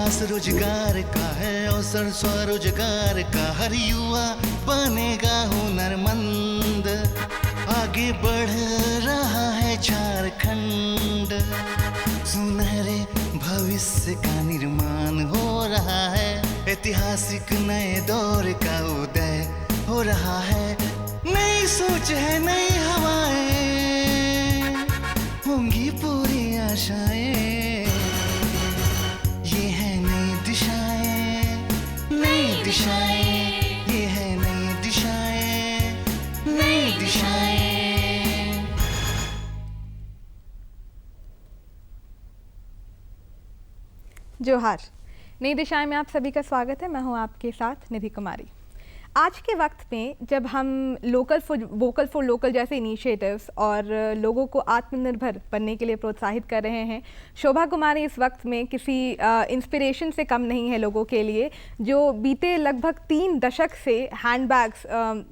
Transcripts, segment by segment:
पास रोजगार का है अवसर, स्वरोजगार का हर युवा बनेगा हुनरमंद। आगे बढ़ रहा है झारखंड, सुनहरे भविष्य का निर्माण हो रहा है। ऐतिहासिक नए दौर का उदय हो रहा है। नई सोच है, नई हवाएं, होंगी पूरी आशाएं। ये है नई दिशाएं, नई दिशाएं, ये है नई दिशाएं, नई दिशाएं। जोहार। नई दिशाएं में आप सभी का स्वागत है। मैं हूं आपके साथ निधि कुमारी। आज के वक्त में जब हम वोकल फॉर लोकल जैसे इनिशिएटिव्स और लोगों को आत्मनिर्भर बनने के लिए प्रोत्साहित कर रहे हैं, शोभा कुमारी इस वक्त में किसी इंस्पिरेशन से कम नहीं है लोगों के लिए, जो बीते लगभग 3 दशक से हैंडबैग्स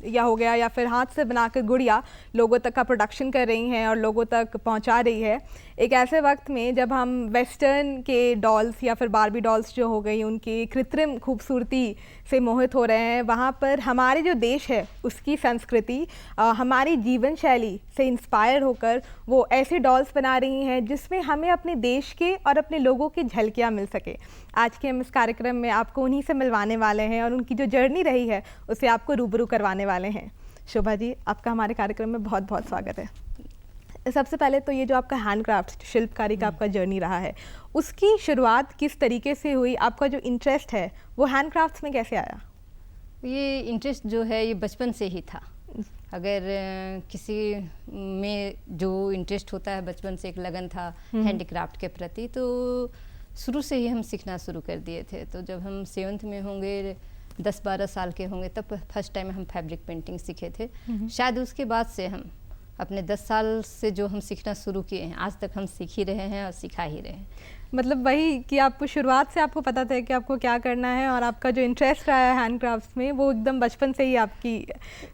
या हो गया या फिर हाथ से बनाकर गुड़िया लोगों तक का प्रोडक्शन कर रही हैं और लोगों तक पहुंचा रही है। एक ऐसे वक्त में जब हम वेस्टर्न के डॉल्स या फिर बारबी डॉल्स जो हो गई उनकी कृत्रिम खूबसूरती से मोहित हो रहे हैं, वहाँ पर हमारे जो देश है उसकी संस्कृति, हमारी जीवन शैली से इंस्पायर होकर वो ऐसे डॉल्स बना रही हैं जिसमें हमें अपने देश के और अपने लोगों की झलकियाँ मिल सके। आज के हम इस कार्यक्रम में आपको उन्हीं से मिलवाने वाले हैं और उनकी जो जर्नी रही है उसे आपको रूबरू करवाने वाले हैं। शोभा जी, आपका हमारे कार्यक्रम में बहुत बहुत स्वागत है। सबसे पहले तो ये जो आपका हैंडक्राफ्ट शिल्पकारी का आपका जर्नी रहा है, उसकी शुरुआत किस तरीके से हुई? आपका जो इंटरेस्ट है वो हैंडक्राफ्ट्स में कैसे आया? ये इंटरेस्ट जो है ये बचपन से ही था। अगर किसी में जो इंटरेस्ट होता है, बचपन से एक लगन था हैंडीक्राफ्ट के प्रति, तो शुरू से ही हम सीखना शुरू कर दिए थे। तो जब हम 7th में होंगे, 10-12 साल के होंगे, तब फर्स्ट टाइम हम फैब्रिक पेंटिंग सीखे थे। शायद उसके बाद से हम अपने 10 साल से जो हम सीखना शुरू किए हैं, आज तक हम सीख ही रहे हैं और सिखा ही रहे हैं। मतलब वही कि आपको शुरुआत से आपको पता था कि आपको क्या करना है और आपका जो इंटरेस्ट रहा है हैंडक्राफ्ट्स में वो एकदम बचपन से ही आपकी।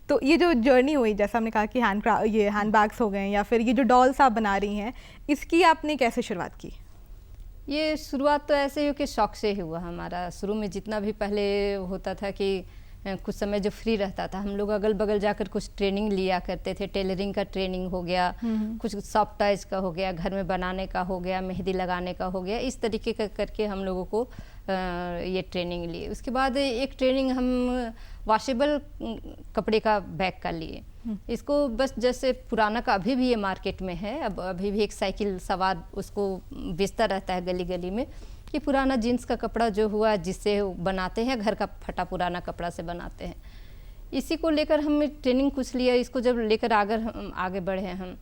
तो ये जो जर्नी हुई, जैसा हमने कहा कि ये हैंडबैग्स हो गए या फिर ये जो डॉल्स आप बना रही हैं, इसकी आपने कैसे शुरुआत की? ये शुरुआत तो ऐसे ही कि शौक से ही हुआ हमारा। शुरू में जितना भी पहले होता था कि कुछ समय जो फ्री रहता था, हम लोग अगल बगल जाकर कुछ ट्रेनिंग लिया करते थे। टेलरिंग का ट्रेनिंग हो गया, कुछ सॉफ्ट टॉयज का हो गया, घर में बनाने का हो गया, मेहंदी लगाने का हो गया। इस तरीके का करके हम लोगों को ये ट्रेनिंग लिए। उसके बाद एक ट्रेनिंग हम वॉशेबल कपड़े का बैग का लिए। इसको बस जैसे पुराना का अभी भी ये मार्केट में है, अब अभी भी एक साइकिल सवार उसको बेचता रहता है गली गली में, कि पुराना जीन्स का कपड़ा जो हुआ जिससे बनाते हैं, घर का फटा पुराना कपड़ा से बनाते हैं। इसी को लेकर हम ट्रेनिंग कुछ लिया। इसको जब लेकर आगे बढ़े हम,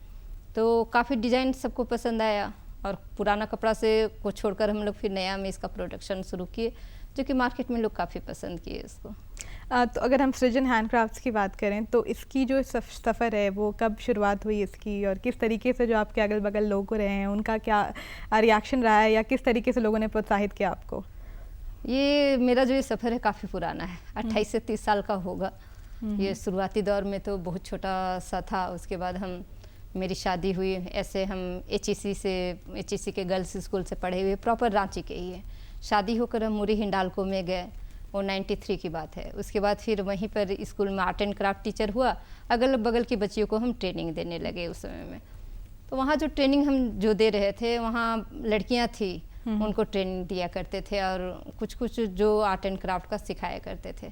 तो काफ़ी डिज़ाइन सबको पसंद आया और पुराना कपड़ा से को छोड़कर हम लोग फिर नया में इसका प्रोडक्शन शुरू किए, जो कि मार्केट में लोग काफ़ी पसंद किए इसको। तो अगर हम सृजन हैंडक्राफ्ट्स की बात करें तो इसकी जो सफ़र है वो कब शुरुआत हुई इसकी, और किस तरीके से जो आपके अगल बगल लोग रहे हैं उनका क्या रिएक्शन रहा है या किस तरीके से लोगों ने प्रोत्साहित किया आपको? ये मेरा जो ये सफ़र है काफ़ी पुराना है, 28 से 30 साल का होगा। ये शुरुआती दौर में तो बहुत छोटा सा था। उसके बाद मेरी शादी हुई, ऐसे हम HEC के गर्ल्स स्कूल से पढ़े हुए, प्रॉपर रांची के ही है। शादी होकर हम मुरी हिंडालको में गए, वो 93 की बात है। उसके बाद फिर वहीं पर स्कूल में आर्ट एंड क्राफ्ट टीचर हुआ। अगल बगल की बच्चियों को हम ट्रेनिंग देने लगे उस समय में। तो वहाँ जो ट्रेनिंग हम जो दे रहे थे, वहाँ लड़कियाँ थी, उनको ट्रेनिंग दिया करते थे और कुछ जो आर्ट एंड क्राफ्ट का सिखाया करते थे।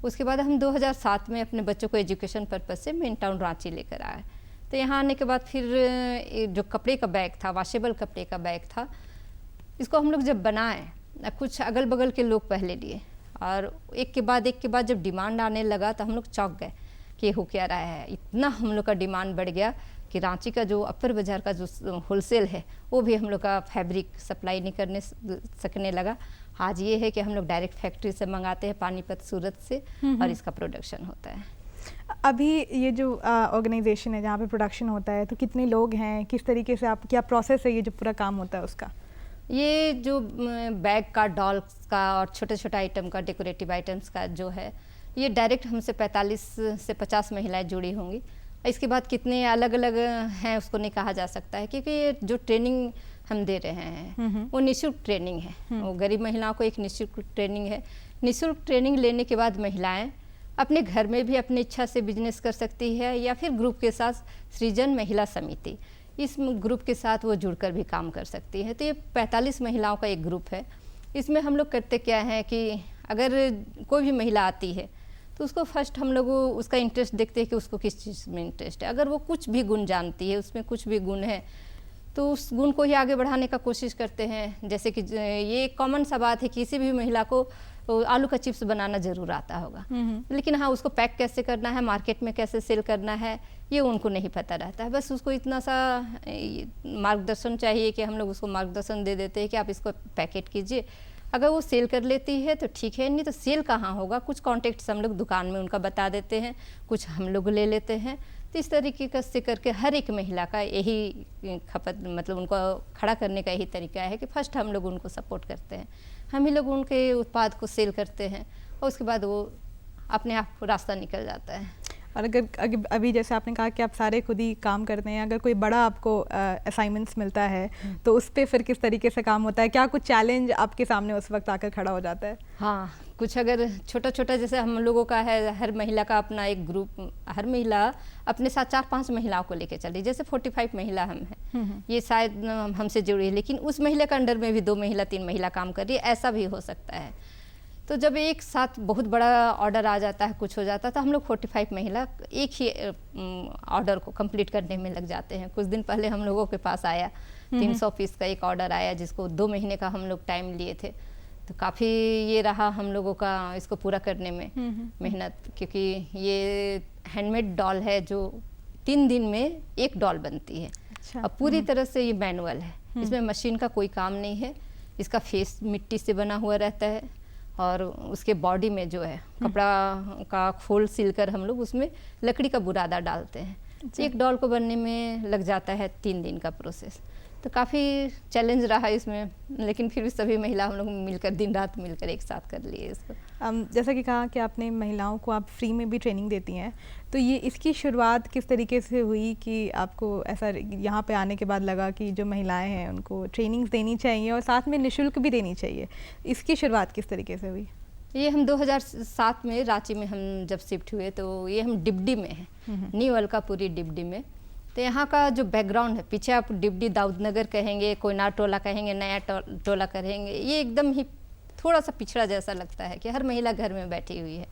उसके बाद हम 2007 में अपने बच्चों को एजुकेशन पर्पज़ से मेन टाउन रांची लेकर आए। तो यहाँ आने के बाद फिर जो कपड़े का बैग था, वॉशेबल कपड़े का बैग था, इसको हम लोग जब बनाए, कुछ अगल बगल के लोग पहले लिए और एक के बाद जब डिमांड आने लगा तो हम लोग चौंक गए कि हो क्या रहा है। इतना हम लोग का डिमांड बढ़ गया कि रांची का जो अपर बाज़ार का जो होलसेल है वो भी हम लोग का फैब्रिक सप्लाई नहीं करने सकने लगा। आज ये है कि हम लोग डायरेक्ट फैक्ट्री से मंगाते हैं, पानीपत सूरत से, और इसका प्रोडक्शन होता है। अभी ये जो ऑर्गेनाइजेशन है जहाँ पे प्रोडक्शन होता है, तो कितने लोग हैं, किस तरीके से आप, क्या प्रोसेस है ये जो पूरा काम होता है उसका? ये जो बैग का, डॉल्स का और छोटे छोटे आइटम का, डेकोरेटिव आइटम्स का जो है, ये डायरेक्ट हमसे 45 से 50 महिलाएं जुड़ी होंगी। इसके बाद कितने अलग अलग हैं उसको नहीं कहा जा सकता है, क्योंकि ये जो ट्रेनिंग हम दे रहे हैं। वो निःशुल्क ट्रेनिंग है, वो गरीब महिलाओं को एक निःशुल्क ट्रेनिंग है। निःशुल्क ट्रेनिंग लेने के बाद महिलाएं अपने घर में भी अपनी इच्छा से बिजनेस कर सकती है, या फिर ग्रुप के साथ सृजन महिला समिति, इस ग्रुप के साथ वो जुड़कर भी काम कर सकती है। तो ये 45 महिलाओं का एक ग्रुप है। इसमें हम लोग करते क्या है कि अगर कोई भी महिला आती है तो उसको फर्स्ट हम लोग उसका इंटरेस्ट देखते हैं कि उसको किस चीज़ में इंटरेस्ट है। अगर वो कुछ भी गुण जानती है, उसमें कुछ भी गुण है, तो उस गुण को ही आगे बढ़ाने का कोशिश करते हैं। जैसे कि ये कॉमन सा बात है, किसी भी महिला को आलू का चिप्स बनाना ज़रूर आता होगा, लेकिन हाँ उसको पैक कैसे करना है, मार्केट में कैसे सेल करना है, ये उनको नहीं पता रहता है। बस उसको इतना सा मार्गदर्शन चाहिए कि हम लोग उसको मार्गदर्शन दे देते हैं कि आप इसको पैकेट कीजिए। अगर वो सेल कर लेती है तो ठीक है, नहीं तो सेल कहाँ होगा, कुछ कॉन्टेक्ट्स हम लोग दुकान में उनका बता देते हैं, कुछ हम लोग ले लेते हैं। तो इस तरीके से करके हर एक महिला का यही खपत, मतलब उनको खड़ा करने का यही तरीका है कि फर्स्ट हम लोग उनको सपोर्ट करते हैं, हम ही लोग उनके उत्पाद को सेल करते हैं, और उसके बाद वो अपने आप रास्ता निकल जाता है। और अगर अभी जैसे आपने कहा कि आप सारे खुद ही काम करते हैं, अगर कोई बड़ा आपको असाइनमेंट्स मिलता है तो उस पर फिर किस तरीके से काम होता है? क्या कुछ चैलेंज आपके सामने उस वक्त आकर खड़ा हो जाता है? हाँ, कुछ अगर छोटा छोटा जैसे हम लोगों का है, हर महिला का अपना एक ग्रुप, हर महिला अपने साथ 4-5 महिलाओं को लेकर चल रही। जैसे 45 महिला हम हैं, ये शायद हमसे जुड़ी है, लेकिन उस महिला के अंडर में भी 2 महिला 3 महिला काम कर रही है, ऐसा भी हो सकता है। तो जब एक साथ बहुत बड़ा ऑर्डर आ जाता है, कुछ हो जाता है, तो हम लोग 45 महिला एक ही ऑर्डर को कंप्लीट करने में लग जाते हैं। कुछ दिन पहले हम लोगों के पास आया 300 पीस का एक ऑर्डर आया, जिसको 2 महीने का हम लोग टाइम लिए थे। तो काफ़ी ये रहा हम लोगों का इसको पूरा करने में मेहनत, क्योंकि ये हैंडमेड डॉल है जो 3 दिन में एक डॉल बनती है। अच्छा। अब पूरी तरह से ये मैनुअल है, इसमें मशीन का कोई काम नहीं है। इसका फेस मिट्टी से बना हुआ रहता है, और उसके बॉडी में जो है कपड़ा का खोल सिलकर हम लोग उसमें लकड़ी का बुरादा डालते हैं। अच्छा। एक डॉल को बनने में लग जाता है 3 दिन का प्रोसेस। तो काफ़ी चैलेंज रहा इसमें, लेकिन फिर भी सभी महिला हम लोग मिलकर दिन रात मिलकर एक साथ कर लिए इसको। जैसा कि कहा कि आपने महिलाओं को आप फ्री में भी ट्रेनिंग देती हैं, तो ये इसकी शुरुआत किस तरीके से हुई कि आपको ऐसा यहाँ पे आने के बाद लगा कि जो महिलाएं हैं उनको ट्रेनिंग्स देनी चाहिए और साथ में निःशुल्क भी देनी चाहिए? इसकी शुरुआत किस तरीके से हुई? ये हम 2007 में रांची में हम जब शिफ्ट हुए, तो ये हम डिबडी में हैं, न्यू अलकापुरी डिबडी में। तो यहाँ का जो बैकग्राउंड है, पीछे आप डिबडी दाऊदनगर कहेंगे, कोयनार टोला कहेंगे, नया टोला कहेंगे, ये एकदम ही थोड़ा सा पिछड़ा जैसा लगता है कि हर महिला घर में बैठी हुई है।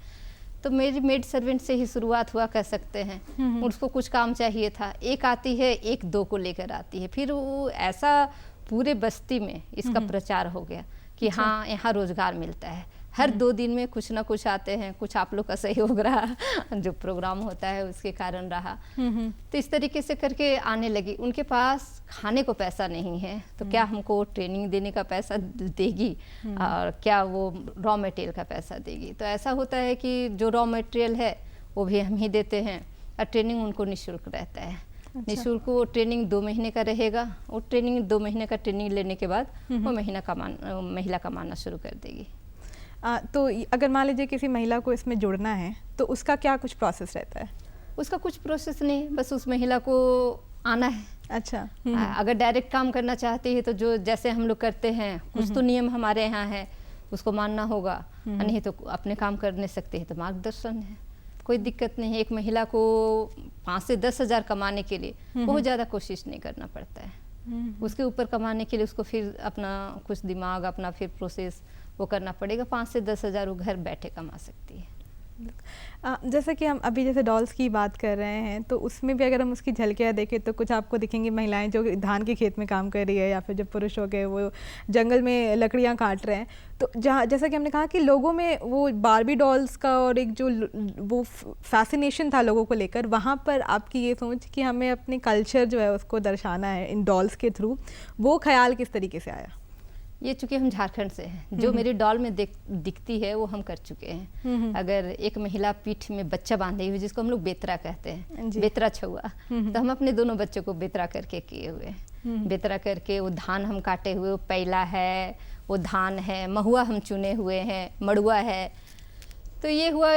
तो मेरी मेड सर्वेंट से ही शुरुआत हुआ कह सकते हैं। उसको कुछ काम चाहिए था, एक आती है, एक 2 को लेकर आती है। फिर वो ऐसा पूरे बस्ती में इसका प्रचार हो गया कि हाँ यहाँ रोजगार मिलता है। हर 2 दिन में कुछ ना कुछ आते हैं, कुछ आप लोग का सहयोग रहा जो प्रोग्राम होता है उसके कारण रहा। तो इस तरीके से करके आने लगी। उनके पास खाने को पैसा नहीं है, तो क्या हमको ट्रेनिंग देने का पैसा देगी, और क्या वो रॉ मटेरियल का पैसा देगी? तो ऐसा होता है कि जो रॉ मटेरियल है वो भी हम ही देते हैं, और ट्रेनिंग उनको निःशुल्क रहता है। अच्छा। निःशुल्क वो ट्रेनिंग 2 महीने का रहेगा। वो ट्रेनिंग 2 महीने का ट्रेनिंग लेने के बाद वो महिला कमाना शुरू कर देगी। तो अगर मान लीजिए किसी महिला को इसमें जुड़ना है तो उसका क्या कुछ प्रोसेस रहता है? उसका कुछ प्रोसेस नहीं, बस उस महिला को आना है। अच्छा। अगर डायरेक्ट काम करना चाहती है तो जो जैसे हम लोग करते हैं, कुछ तो नियम हमारे यहाँ है, उसको मानना होगा, नहीं तो अपने काम करने सकते हैं। तो मार्गदर्शन है, कोई दिक्कत नहीं है। एक महिला को 5 से 10 हज़ार कमाने के लिए बहुत ज़्यादा कोशिश नहीं करना पड़ता है। उसके ऊपर कमाने के लिए उसको फिर अपना कुछ दिमाग, अपना फिर प्रोसेस वो करना पड़ेगा। 5 से 10 हज़ार वो घर बैठे कमा सकती है। जैसे कि हम अभी जैसे डॉल्स की बात कर रहे हैं, तो उसमें भी अगर हम उसकी झलकियाँ देखें तो कुछ आपको दिखेंगी महिलाएं जो धान के खेत में काम कर रही है, या फिर जो पुरुष हो गए वो जंगल में लकड़ियाँ काट रहे हैं। तो जहाँ जैसा कि हमने कहा कि लोगों में वो बारबी डॉल्स का और एक जो वो फैसिनेशन था लोगों को लेकर, वहाँ पर आपकी ये सोच कि हमें अपने कल्चर जो है उसको दर्शाना है इन डॉल्स के थ्रू, वो ख्याल किस तरीके से आया? ये चूँकि हम झारखंड से हैं, जो मेरी डॉल में दिखती है वो हम कर चुके हैं। अगर एक महिला पीठ में बच्चा बांधे हुए, जिसको हम लोग बेतरा कहते हैं, बेतरा छुआ, तो हम अपने दोनों बच्चों को बेतरा करके किए हुए हैं। बेतरा करके वो धान हम काटे हुए, वो पैला है, वो धान है, महुआ हम चुने हुए हैं, मड़ुआ है। तो ये हुआ,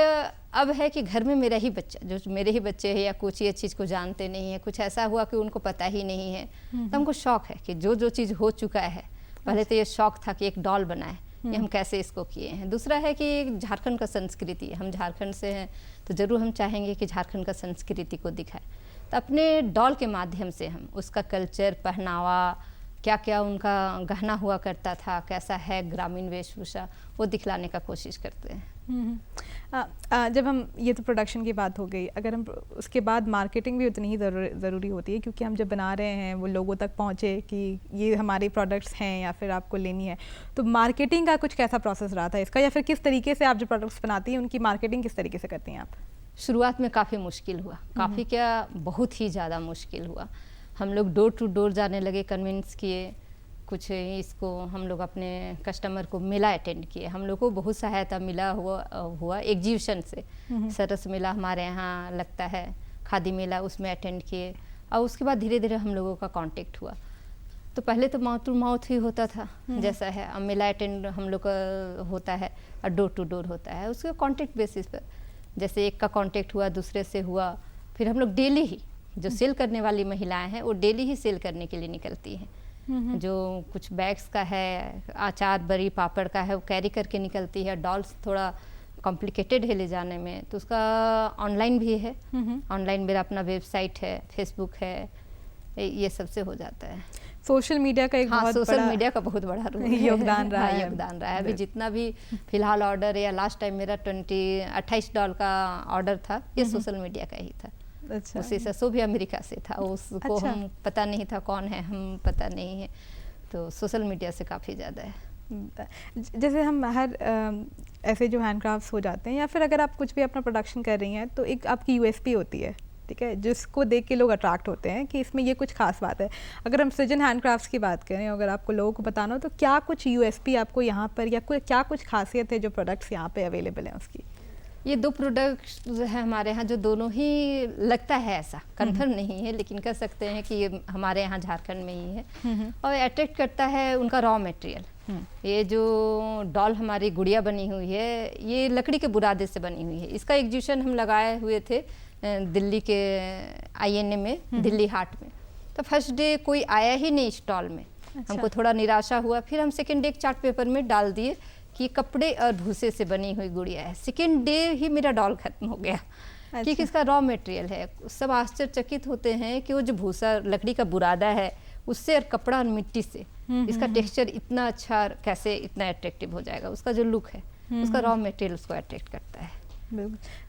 अब है कि घर में मेरा ही बच्चा, जो मेरे ही बच्चे हैं या कुछ ये चीज़ को जानते नहीं है, कुछ ऐसा हुआ कि उनको पता ही नहीं है, तो हमको शौक है कि जो चीज़ हो चुका है, पहले तो ये शौक था कि एक डॉल बनाए, ये हम कैसे इसको किए हैं। दूसरा है कि झारखंड का संस्कृति है, हम झारखंड से हैं तो ज़रूर हम चाहेंगे कि झारखंड का संस्कृति को दिखाए, तो अपने डॉल के माध्यम से हम उसका कल्चर, पहनावा, क्या क्या उनका गहना हुआ करता था, कैसा है ग्रामीण वेशभूषा, वो दिखलाने का कोशिश करते हैं। जब हम, ये तो प्रोडक्शन की बात हो गई, अगर हम उसके बाद मार्केटिंग भी उतनी ही ज़रूरी होती है, क्योंकि हम जब बना रहे हैं वो लोगों तक पहुँचे कि ये हमारे प्रोडक्ट्स हैं या फिर आपको लेनी है, तो मार्केटिंग का कुछ कैसा प्रोसेस रहा था इसका, या फिर किस तरीके से आप जो प्रोडक्ट्स बनाती हैं उनकी मार्केटिंग किस तरीके से करती हैं आप? शुरुआत में काफ़ी मुश्किल हुआ, काफ़ी क्या बहुत ही ज़्यादा मुश्किल हुआ। हम लोग डोर टू डोर जाने लगे, कन्विंस किए, कुछ इसको हम लोग अपने कस्टमर को मेला अटेंड किए, हम लोग को बहुत सहायता मिला हुआ एग्जीबिशन से, सरस मेला हमारे यहाँ लगता है, खादी मेला, उसमें अटेंड किए, और उसके बाद धीरे धीरे हम लोगों का कांटेक्ट हुआ। तो पहले तो माउथ टू माउथ ही होता था जैसा है, अब मेला अटेंड हम लोग का होता है और डोर टू डोर होता है, उसके कांटेक्ट बेसिस पर, जैसे एक का कांटेक्ट हुआ, दूसरे से हुआ, फिर हम लोग डेली ही, जो सेल करने वाली महिलाएं हैं वो डेली ही सेल करने के लिए निकलती हैं, जो कुछ बैग्स का है, अचार बड़ी पापड़ का है, वो कैरी करके निकलती है। डॉल्स थोड़ा कॉम्प्लिकेटेड है ले जाने में, तो उसका ऑनलाइन भी है, ऑनलाइन मेरा अपना वेबसाइट है, फेसबुक है, ये सबसे हो जाता है। सोशल मीडिया का एक बहुत सोशल बड़ा मीडिया का बहुत बड़ा रोल योगदान रहा है। योगदान रहा है। अभी जितना भी फिलहाल ऑर्डर, या लास्ट टाइम मेरा $28 का ऑर्डर था, ये सोशल मीडिया का ही था। अच्छा। उसी से, सो भी अमेरिका से था, उसको अच्छा। हम पता नहीं था कौन है, हम पता नहीं है, तो सोशल मीडिया से काफ़ी ज़्यादा है। जैसे हम हर ऐसे जो हैंडक्राफ्ट्स हो जाते हैं, या फिर अगर आप कुछ भी अपना प्रोडक्शन कर रही हैं, तो एक आपकी यूएसपी होती है, ठीक है, जिसको देख के लोग अट्रैक्ट होते हैं कि इसमें ये कुछ खास बात है। अगर हम सृजन हैंडक्राफ्ट्स की बात करें, अगर आपको लोगों को बताना हो, तो क्या कुछ यूएसपी आपको यहाँ पर, या क्या कुछ खासियत है जो प्रोडक्ट्स यहाँ पे अवेलेबल हैं उसकी? ये 2 प्रोडक्ट्स है हमारे यहाँ, जो दोनों ही लगता है ऐसा, कंफर्म नहीं है, लेकिन कह सकते हैं कि ये हमारे यहाँ झारखंड में ही है, और अट्रैक्ट करता है उनका रॉ मटेरियल। ये जो डॉल हमारी गुड़िया बनी हुई है, ये लकड़ी के बुरादे से बनी हुई है। इसका एग्जीबिशन हम लगाए हुए थे दिल्ली के INA में, दिल्ली हाट में, तो फर्स्ट डे कोई आया ही नहीं स्टॉल में। अच्छा। हमको थोड़ा निराशा हुआ, फिर हम सेकेंड डे एक चार्ट पेपर में डाल दिए कि कपड़े और भूसे से बनी हुई गुड़िया है। सेकेंड डे ही मेरा डॉल खत्म हो गया। अच्छा। क्योंकि इसका रॉ मटेरियल है। सब आश्चर्यचकित होते हैं कि वो जो भूसा लकड़ी का बुरादा है उससे, और कपड़ा और मिट्टी से इसका टेक्सचर इतना अच्छा, कैसे इतना अट्रैक्टिव हो जाएगा। उसका जो लुक है, उसका रॉ मटेरियल उसको अट्रैक्ट करता है।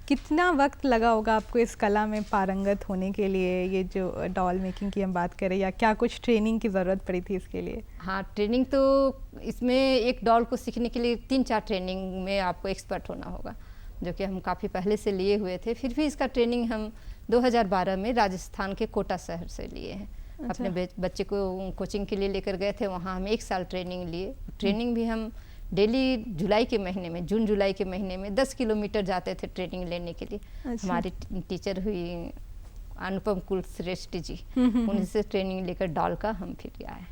कितना वक्त लगा होगा आपको इस कला में पारंगत होने के लिए? ये जो डॉल मेकिंग की हम बात करें, या क्या कुछ ट्रेनिंग की ज़रूरत पड़ी थी इसके लिए? हाँ, ट्रेनिंग तो इसमें एक डॉल को सीखने के लिए 3-4 ट्रेनिंग में आपको एक्सपर्ट होना होगा, जो कि हम काफ़ी पहले से लिए हुए थे। फिर भी इसका ट्रेनिंग हम 2012 में राजस्थान के कोटा शहर से लिए हैं। अच्छा। अपने बच्चे को कोचिंग के लिए लेकर गए थे, वहाँ हम 1 साल ट्रेनिंग लिए। ट्रेनिंग भी हम डेली जुलाई के महीने में, जून जुलाई के महीने में 10 किलोमीटर जाते थे ट्रेनिंग लेने के लिए। अच्छा। हमारी टीचर हुई अनुपम कुलश्रेष्ठ जी, उनसे ट्रेनिंग लेकर डॉल का हम फिर आए।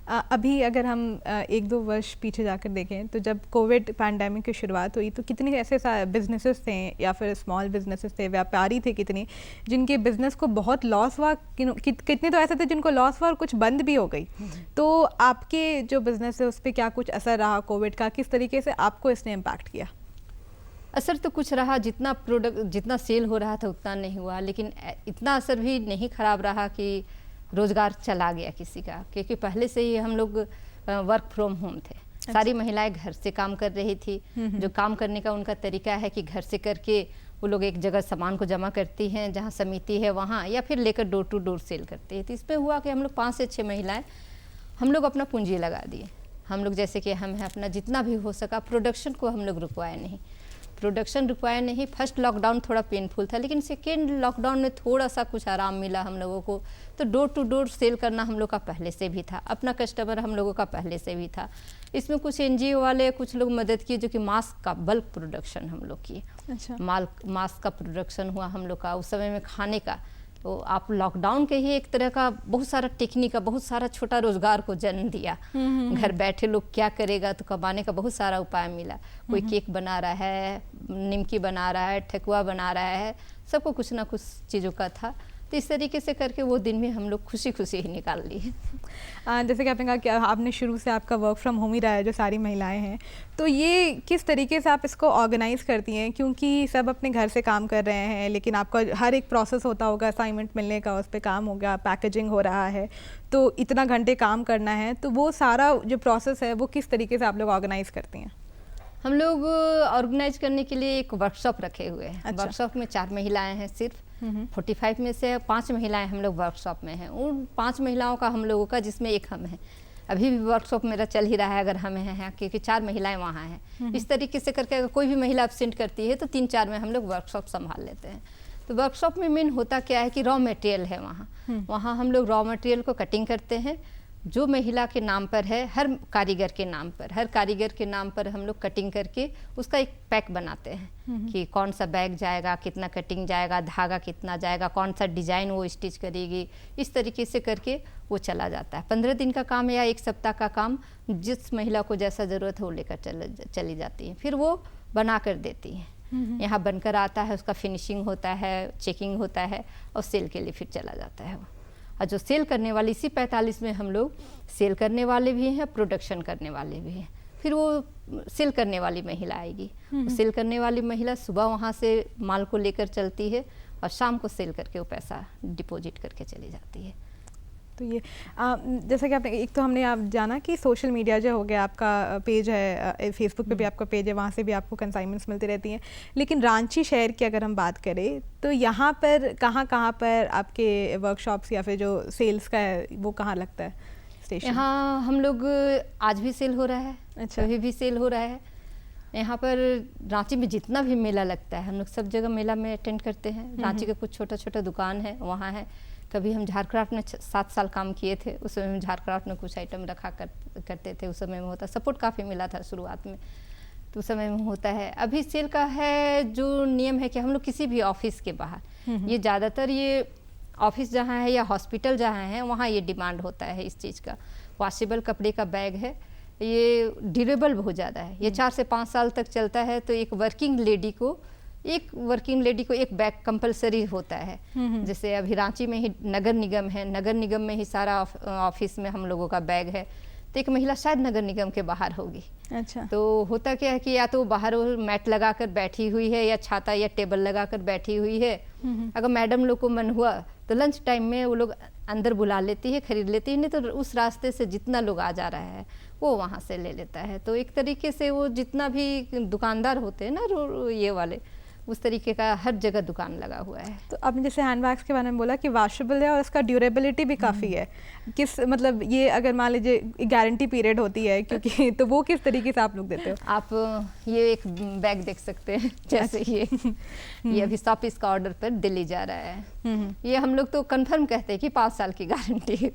अभी अगर हम 1-2 वर्ष पीछे जाकर देखें, तो जब कोविड पैंडेमिक की शुरुआत हुई, तो कितने ऐसे बिजनेसेस थे, या फिर स्मॉल बिजनेसेस थे, व्यापारी थे कितने, जिनके बिजनेस को बहुत लॉस हुआ, कितने तो ऐसे थे जिनको लॉस हुआ और कुछ बंद भी हो गई। तो आपके जो बिजनेस है उस पर क्या कुछ असर रहा कोविड का? किस तरीके से आपको इसने इम्पैक्ट किया? असर तो कुछ रहा, जितना सेल हो रहा था उतना नहीं हुआ, लेकिन इतना असर भी नहीं खराब रहा कि रोजगार चला गया किसी का, क्योंकि पहले से ही हम लोग वर्क फ्रॉम होम थे। सारी महिलाएं घर से काम कर रही थी। जो काम करने का उनका तरीका है कि घर से करके वो लोग एक जगह सामान को जमा करती हैं, जहाँ समिति है वहाँ, या फिर लेकर डोर टू डोर सेल करती है। तो इसमें हुआ कि हम लोग 5 से 6 महिलाएं, हम लोग अपना पूंजी लगा दिए। हम लोग जैसे कि हम है, अपना जितना भी हो सका प्रोडक्शन को हम लोग रुकवाए नहीं। फर्स्ट लॉकडाउन थोड़ा पेनफुल था, लेकिन सेकेंड लॉकडाउन में थोड़ा सा कुछ आराम मिला हम लोगों को। तो डोर टू डोर सेल करना हम लोग का पहले से भी था, अपना कस्टमर हम लोगों का पहले से भी था। इसमें कुछ NGO वाले कुछ लोग मदद किए, जो कि मास्क का बल्क प्रोडक्शन हम लोग किए। अच्छा। मास्क का प्रोडक्शन हुआ हम लोग का। उस समय में खाने का तो आप लॉकडाउन के ही एक तरह का बहुत सारा टेक्निक का बहुत सारा छोटा रोजगार को जन्म दिया। घर बैठे लोग क्या करेगा, तो कमाने का बहुत सारा उपाय मिला। कोई केक बना रहा है, निमकी बना रहा है, ठेकुआ बना रहा है, सबको कुछ ना कुछ चीज़ों का था। तो इस तरीके से करके वो दिन भी हम लोग खुशी खुशी ही निकाल लिए। जैसे कि आपने कहा कि आपने शुरू से आपका वर्क फ्रॉम होम ही रहा है, जो सारी महिलाएं हैं, तो ये किस तरीके से आप इसको ऑर्गेनाइज करती हैं? क्योंकि सब अपने घर से काम कर रहे हैं, लेकिन आपका हर एक प्रोसेस होता होगा, असाइनमेंट मिलने का, उस पर काम हो गया, पैकेजिंग हो रहा है, तो इतना घंटे काम करना है, तो वो सारा जो प्रोसेस है वो किस तरीके से आप लोग ऑर्गेनाइज करती हैं? हम लोग ऑर्गेनाइज करने के लिए एक वर्कशॉप रखे हुए हैं। अच्छा। वर्कशॉप में 4 महिलाएं हैं सिर्फ। 45 में से 5 महिलाएं हम लोग वर्कशॉप में हैं। उन 5 महिलाओं का हम लोगों का, जिसमें एक हम हैं, अभी भी वर्कशॉप मेरा चल ही रहा है अगर हम हैं, क्योंकि 4 महिलाएं वहाँ हैं। इस तरीके से करके अगर कोई भी महिला एब्सेंट करती है तो 3-4 में हम लोग वर्कशॉप संभाल लेते हैं। तो वर्कशॉप में मेन होता क्या है कि रॉ मटेरियल है वहाँ हम लोग रॉ मटेरियल को कटिंग करते हैं। जो महिला के नाम पर है, हर कारीगर के नाम पर हम लोग कटिंग करके उसका एक पैक बनाते हैं कि कौन सा बैग जाएगा, कितना कटिंग जाएगा, धागा कितना जाएगा, कौन सा डिज़ाइन वो स्टिच करेगी। इस तरीके से करके वो चला जाता है। 15 दिन का काम या 1 सप्ताह का काम जिस महिला को जैसा ज़रूरत है वो लेकर चली जाती है। फिर वो बना कर देती है। यहाँ बनकर आता है, उसका फिनिशिंग होता है, चेकिंग होता है और सेल के लिए फिर चला जाता है वो। और जो सेल करने वाली, इसी 45 में हम लोग सेल करने वाले भी हैं, प्रोडक्शन करने वाले भी हैं। फिर वो सेल करने वाली महिला आएगी। सेल करने वाली महिला सुबह वहाँ से माल को लेकर चलती है और शाम को सेल करके वो पैसा डिपॉजिट करके चली जाती है। तो ये जैसा कि आपने, एक तो हमने आप जाना कि सोशल मीडिया जो हो गया, आपका पेज है, फेसबुक पे भी आपका पेज है, वहाँ से भी आपको कंसाइनमेंट्स मिलती रहती हैं। लेकिन रांची शहर की अगर हम बात करें तो यहाँ पर कहाँ पर आपके वर्कशॉप्स या फिर जो सेल्स का है वो कहाँ लगता है स्टेशन? यहाँ हम लोग आज भी सेल हो रहा है। अच्छा। अभी भी सेल हो रहा है। यहाँ पर रांची में जितना भी मेला लगता है हम लोग सब जगह मेला में अटेंड करते हैं। रांची का कुछ छोटा छोटा दुकान है, वहाँ है। कभी हम झारक्राफ्ट में 7 साल काम किए थे, उस समय हम झारक्राफ्ट में कुछ आइटम रखा करते थे। उस समय में होता, सपोर्ट काफ़ी मिला था शुरुआत में, तो उस समय में होता है। अभी सेल का है जो नियम है कि हम लोग किसी भी ऑफिस के बाहर, ये ज़्यादातर ये ऑफिस जहाँ है या हॉस्पिटल जहाँ है वहाँ ये डिमांड होता है इस चीज़ का। वॉशेबल कपड़े का बैग है, ये ड्यूरेबल बहुत ज़्यादा है, ये 4 से 5 साल तक चलता है। तो एक वर्किंग लेडी को एक बैग कंपलसरी होता है। जैसे अभी रांची में ही नगर निगम है, नगर निगम में ही सारा ऑफिस में हम लोगों का बैग है, तो एक महिला शायद नगर निगम के बाहर होगी। अच्छा। तो होता क्या है कि या तो बाहर मैट लगाकर बैठी हुई है या छाता या टेबल लगाकर बैठी हुई है। अगर मैडम लोग को मन हुआ तो लंच टाइम में वो लोग अंदर बुला लेती है, खरीद लेती है, नहीं तो उस रास्ते से जितना लोग आ जा रहा है वो वहाँ से ले लेता है। तो एक तरीके से वो जितना भी दुकानदार होते हैं ना ये वाले, उस तरीके का हर जगह दुकान लगा हुआ है। तो आपने जैसे हैंडबैग्स के बारे में बोला कि वॉशेबल है और इसका ड्यूरेबिलिटी भी काफ़ी है। किस मतलब ये अगर मान लीजिए गारंटी पीरियड होती है क्योंकि तो वो किस तरीके से आप लोग देते हो? आप ये एक बैग देख सकते हैं, जैसे ये अभी शॉपिस का ऑर्डर पर दिल्ली जा रहा है। ये हम लोग तो कंफर्म कहते हैं कि 5 साल की गारंटी है,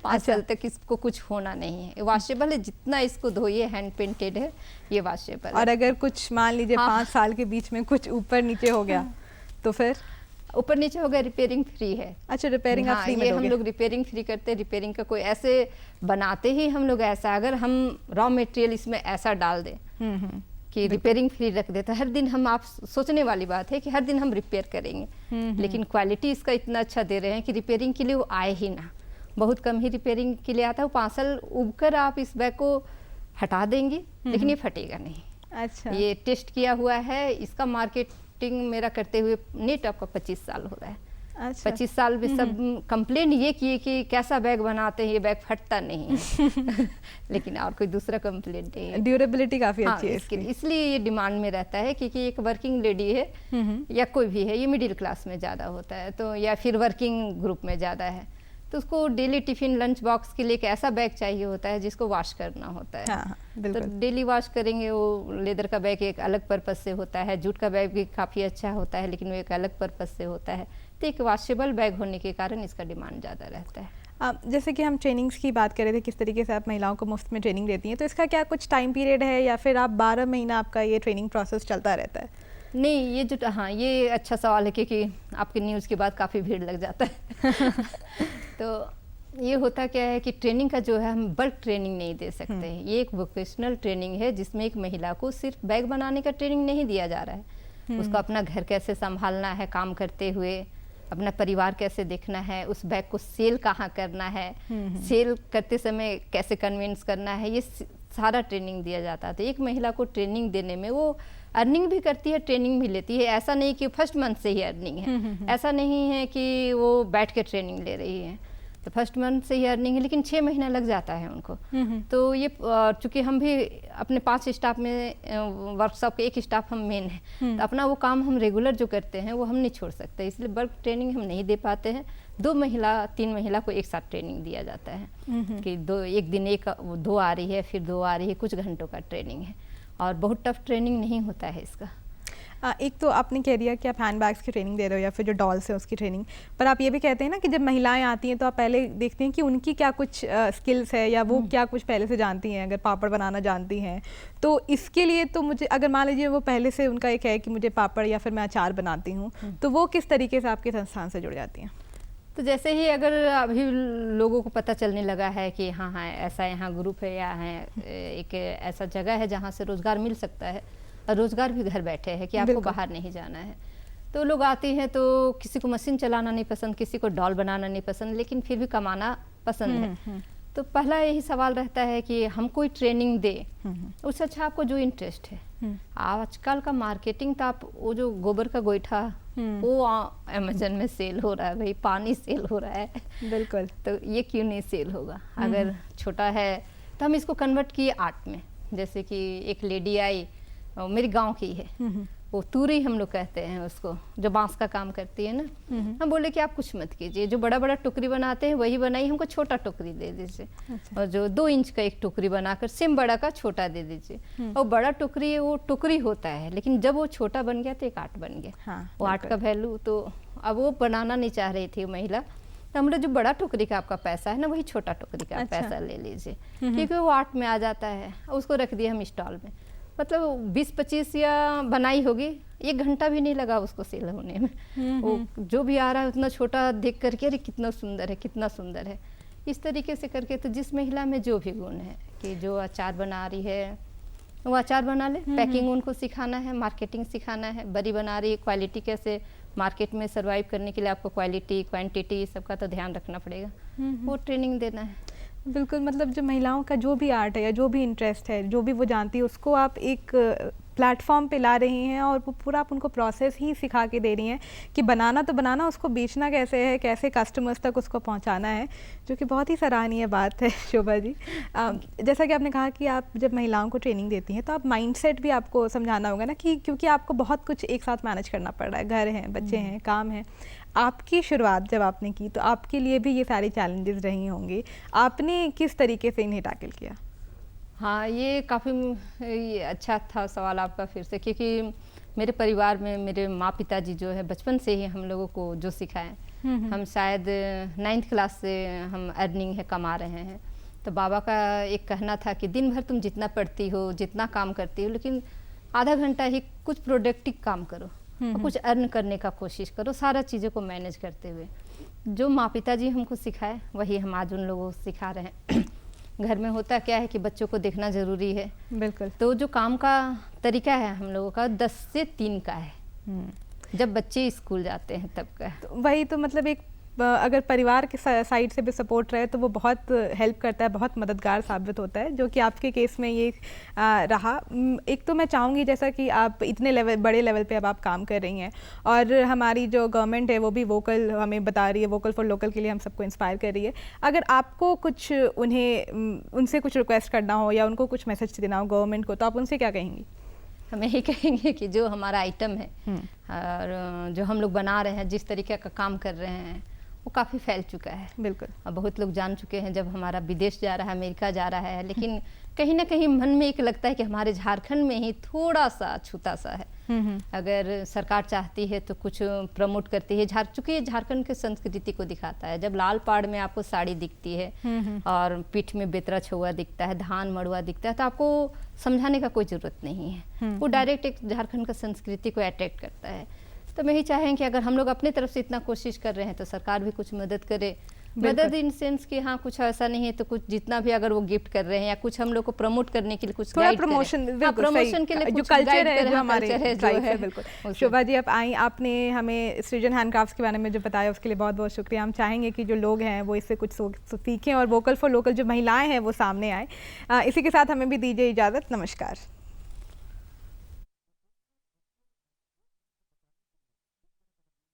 5 साल तक इसको कुछ होना नहीं है। वॉशेबल है, जितना इसको धोइए, हैंड पेंटेड है, ये वॉशेबल। और अगर कुछ मान लीजिए 5 साल के बीच में कुछ ऊपर नीचे हो गया तो फिर ऊपर नीचे हो गया, रिपेयरिंग फ्री है। अच्छा, रिपेयरिंग आप फ्री में ये दोगे? हम लोग रिपेयरिंग फ्री करते हैं। रिपेयरिंग का कोई ऐसे बनाते ही हम लोग ऐसा, अगर हम रॉ मटेरियल इसमें ऐसा डाल दें कि रिपेयरिंग फ्री रख देता है। हर दिन हम, आप सोचने वाली बात है कि हर दिन हम रिपेयर करेंगे, लेकिन क्वालिटी इसका इतना अच्छा दे रहे हैं कि रिपेयरिंग के लिए वो आए ही ना। बहुत कम ही रिपेयरिंग के लिए आता है। 5 साल उगकर आप इस बैग को हटा देंगे लेकिन ये फटेगा नहीं। अच्छा। ये टेस्ट किया हुआ है। इसका मार्केटिंग मेरा करते हुए नेट आपका 25 साल हो रहा है। अच्छा। 25 साल में सब कंप्लेन ये किए कि कैसा बैग बनाते हैं, ये बैग फटता नहीं है। लेकिन और कोई दूसरा कंप्लेन नहीं है। ड्यूरेबिलिटी काफ़ी हाँ, अच्छी है इसकी। इसलिए ये डिमांड में रहता है क्योंकि एक वर्किंग लेडी है या कोई भी है, ये मिडिल क्लास में ज़्यादा होता है, तो या फिर वर्किंग ग्रुप में ज़्यादा है, तो उसको डेली टिफिन लंच बॉक्स के लिए एक ऐसा बैग चाहिए होता है जिसको वॉश करना होता है। हाँ, तो डेली वॉश करेंगे। वो लेदर का बैग एक अलग पर्पस से होता है, जूट का बैग भी काफ़ी अच्छा होता है लेकिन वो एक अलग पर्पस से होता है। तो एक वॉशेबल बैग होने के कारण इसका डिमांड ज़्यादा रहता है। जैसे कि हम ट्रेनिंग्स की बात कर रहे थे, किस तरीके से आप महिलाओं को मुफ्त में ट्रेनिंग देती हैं, तो इसका क्या कुछ टाइम पीरियड है या फिर आप 12 महीना आपका ये ट्रेनिंग प्रोसेस चलता रहता है? नहीं, ये जो हाँ, ये अच्छा सवाल है क्योंकि आपके न्यूज़ के बाद काफ़ी भीड़ लग जाता है तो ये होता क्या है कि ट्रेनिंग का जो है हम बल्क ट्रेनिंग नहीं दे सकते हैं। ये एक वोकेशनल ट्रेनिंग है जिसमें एक महिला को सिर्फ बैग बनाने का ट्रेनिंग नहीं दिया जा रहा है, उसको अपना घर कैसे संभालना है काम करते हुए, अपना परिवार कैसे देखना है, उस बैग को सेल कहाँ करना है, सेल करते समय कैसे कन्विंस करना है, ये सारा ट्रेनिंग दिया जाता है। तो एक महिला को ट्रेनिंग देने में वो अर्निंग भी करती है, ट्रेनिंग भी लेती है। ऐसा नहीं कि फर्स्ट मंथ से ही अर्निंग है, ऐसा नहीं है कि वो बैठ के ट्रेनिंग ले रही है, तो फर्स्ट मंथ से ही अर्निंग है, लेकिन 6 महीना लग जाता है उनको। तो ये चूँकि हम भी अपने 5 स्टाफ में वर्कशॉप के 1 स्टाफ हम मेन है, तो अपना वो काम हम रेगुलर जो करते हैं वो हम नहीं छोड़ सकते, इसलिए बल्क ट्रेनिंग हम नहीं दे पाते हैं। 2 महिला 3 महिला को एक साथ ट्रेनिंग दिया जाता है कि एक दिन 2 आ रही है, फिर 2 आ रही है, कुछ घंटों का ट्रेनिंग है और बहुत टफ ट्रेनिंग नहीं होता है इसका। एक तो आपने कह दिया कि आप हैंड बैग्स की ट्रेनिंग दे रहे हो या फिर जो डॉल्स है उसकी ट्रेनिंग, पर आप ये भी कहते हैं ना कि जब महिलाएं आती हैं तो आप पहले देखते हैं कि उनकी क्या कुछ स्किल्स है या वो क्या कुछ पहले से जानती हैं। अगर पापड़ बनाना जानती हैं तो इसके लिए तो मुझे, अगर मान लीजिए वो पहले से उनका एक है कि मुझे पापड़ या फिर मैं अचार बनाती हूँ, तो वो किस तरीके से आपके संस्थान से जुड़ जाती हैं? तो जैसे ही अगर अभी लोगों को पता चलने लगा है कि हाँ हाँ ऐसा यहाँ ग्रुप है या है एक ऐसा जगह है जहाँ से रोज़गार मिल सकता है और रोज़गार भी घर बैठे है कि आपको बाहर नहीं जाना है, तो लोग आते हैं। तो किसी को मशीन चलाना नहीं पसंद, किसी को डॉल बनाना नहीं पसंद, लेकिन फिर भी कमाना पसंद है। तो पहला यही सवाल रहता है कि हम कोई ट्रेनिंग दे, उससे अच्छा आपको जो इंटरेस्ट है। आजकल का मार्केटिंग तो आप वो जो गोबर का गोईठा वो अमेज़न में सेल हो रहा है, भाई पानी सेल हो रहा है बिल्कुल, तो ये क्यों नहीं सेल होगा? अगर छोटा है तो हम इसको कन्वर्ट किए आर्ट में। जैसे कि एक लेडी आई, मेरे गांव की है, वो तूरी हम लोग कहते हैं उसको, जो बांस का काम करती है ना। हम बोले कि आप कुछ मत कीजिए, जो बड़ा बड़ा टोकरी बनाते हैं वही बनाइए, हमको छोटा टोकरी दे दीजिए। अच्छा। और जो 2 इंच का एक टोकरी बनाकर सेम बड़ा का छोटा दे दीजिए। और बड़ा टोकरी वो टोकरी होता है, लेकिन जब वो छोटा बन गया तो एक आर्ट बन गया। हाँ, वो आर्ट का वैल्यू, तो अब वो बनाना नहीं चाह रही थी महिला, तो हमने जो बड़ा टोकरी का आपका पैसा है ना, वही छोटा टोकरी का पैसा ले लीजिए, क्योंकि वो आर्ट में आ जाता है। उसको रख दिया हम स्टॉल में, मतलब 20-25 या बनाई होगी, 1 घंटा भी नहीं लगा उसको सेल होने में। वो जो भी आ रहा है उतना छोटा देख करके अरे कितना सुंदर है, कितना सुंदर है, इस तरीके से करके। तो जिस महिला में जो भी गुण है कि जो अचार बना रही है वो अचार बना ले, पैकिंग उनको सिखाना है, मार्केटिंग सिखाना है, बड़ी बना रही है, क्वालिटी कैसे मार्केट में सर्वाइव करने के लिए आपको क्वालिटी क्वांटिटी सबका तो ध्यान रखना पड़ेगा, वो ट्रेनिंग देना है। बिल्कुल, मतलब जो महिलाओं का जो भी आर्ट है या जो भी इंटरेस्ट है, जो भी वो जानती है, उसको आप एक प्लेटफॉर्म पे ला रही हैं और वो पूरा आप उनको प्रोसेस ही सिखा के दे रही हैं कि बनाना तो बनाना, उसको बेचना कैसे है, कैसे कस्टमर्स तक उसको पहुंचाना है, जो कि बहुत ही सराहनीय बात है शोभा जी। जैसा कि आपने कहा कि आप जब महिलाओं को ट्रेनिंग देती हैं तो आप माइंडसेट भी आपको समझाना होगा ना, कि क्योंकि आपको बहुत कुछ एक साथ मैनेज करना पड़ रहा है, घर हैं, बच्चे हैं, काम है। आपकी शुरुआत जब आपने की तो आपके लिए भी ये सारी चैलेंजेस रही होंगी, आपने किस तरीके से इन्हें टैकल किया? हाँ, ये काफ़ी अच्छा था सवाल आपका फिर से, क्योंकि मेरे परिवार में मेरे माँ पिताजी जो है बचपन से ही हम लोगों को जो सिखाएं, हम शायद 9th क्लास से हम अर्निंग है कमा रहे हैं। तो बाबा का एक कहना था कि दिन भर तुम जितना पढ़ती हो, जितना काम करती हो, लेकिन आधा घंटा ही कुछ प्रोडक्टिव काम करो और कुछ अर्न करने का कोशिश करो, सारा चीज़ों को मैनेज करते हुए। जो माँ पिताजी हमको सिखाए वही हम आज उन लोगों को सिखा रहे हैं। घर में होता क्या है कि बच्चों को देखना ज़रूरी है। बिल्कुल। तो जो काम का तरीका है हम लोगों का 10 से 3 का है, जब बच्चे स्कूल जाते हैं तब का। तो वही तो मतलब एक अगर परिवार के साइड से भी सपोर्ट रहे तो वो बहुत हेल्प करता है, बहुत मददगार साबित होता है, जो कि आपके केस में ये रहा। एक तो मैं चाहूँगी, जैसा कि आप इतने बड़े लेवल पे अब आप काम कर रही हैं और हमारी जो गवर्नमेंट है वो भी वोकल हमें बता रही है, वोकल फॉर लोकल के लिए हम सबको इंस्पायर कर रही है। अगर आपको कुछ उनसे कुछ रिक्वेस्ट करना हो या उनको कुछ मैसेज देना हो गवर्नमेंट को, तो आप उनसे क्या कहेंगी? हम यही कहेंगे कि जो हमारा आइटम है और जो हम लोग बना रहे हैं, जिस तरीके का काम कर रहे हैं, वो काफ़ी फैल चुका है। बिल्कुल। अब बहुत लोग जान चुके हैं, जब हमारा विदेश जा रहा है, अमेरिका जा रहा है, लेकिन कहीं ना कहीं मन में एक लगता है कि हमारे झारखंड में ही थोड़ा सा छूता सा है। अगर सरकार चाहती है तो कुछ प्रमोट करती है, चूंकि ये झारखंड के संस्कृति को दिखाता है। जब लाल पहाड़ में आपको साड़ी दिखती है और पीठ में बेतरा छुआ दिखता है, धान मड़ुआ दिखता है, तो आपको समझाने का कोई ज़रूरत नहीं है। वो डायरेक्ट एक झारखंड का संस्कृति को अट्रैक्ट करता है। तो मैं ही चाहें कि अगर हम लोग अपनी तरफ से इतना कोशिश कर रहे हैं तो सरकार भी कुछ मदद करे। मदद इन सेंस कि हाँ, कुछ ऐसा नहीं है तो कुछ जितना भी अगर वो गिफ्ट कर रहे हैं या कुछ हम लोग को प्रमोट करने के लिए कुछ थोड़ा गाइड प्रमोशन, करें। प्रमोशन के लिए जो कुछ कल्चर है, जो हाँ, हमारे कल्चर है, जो है बिल्कुल। शोभा जी, आप आई, आपने हमें सृजन हैंडक्राफ्ट्स के बारे में जो बताया उसके लिए बहुत बहुत शुक्रिया। हम चाहेंगे कि जो लोग हैं वो इससे कुछ सीखें और वोकल फॉर लोकल जो महिलाएं हैं वो सामने आए। इसी के साथ हमें भी दीजिए इजाज़त। नमस्कार।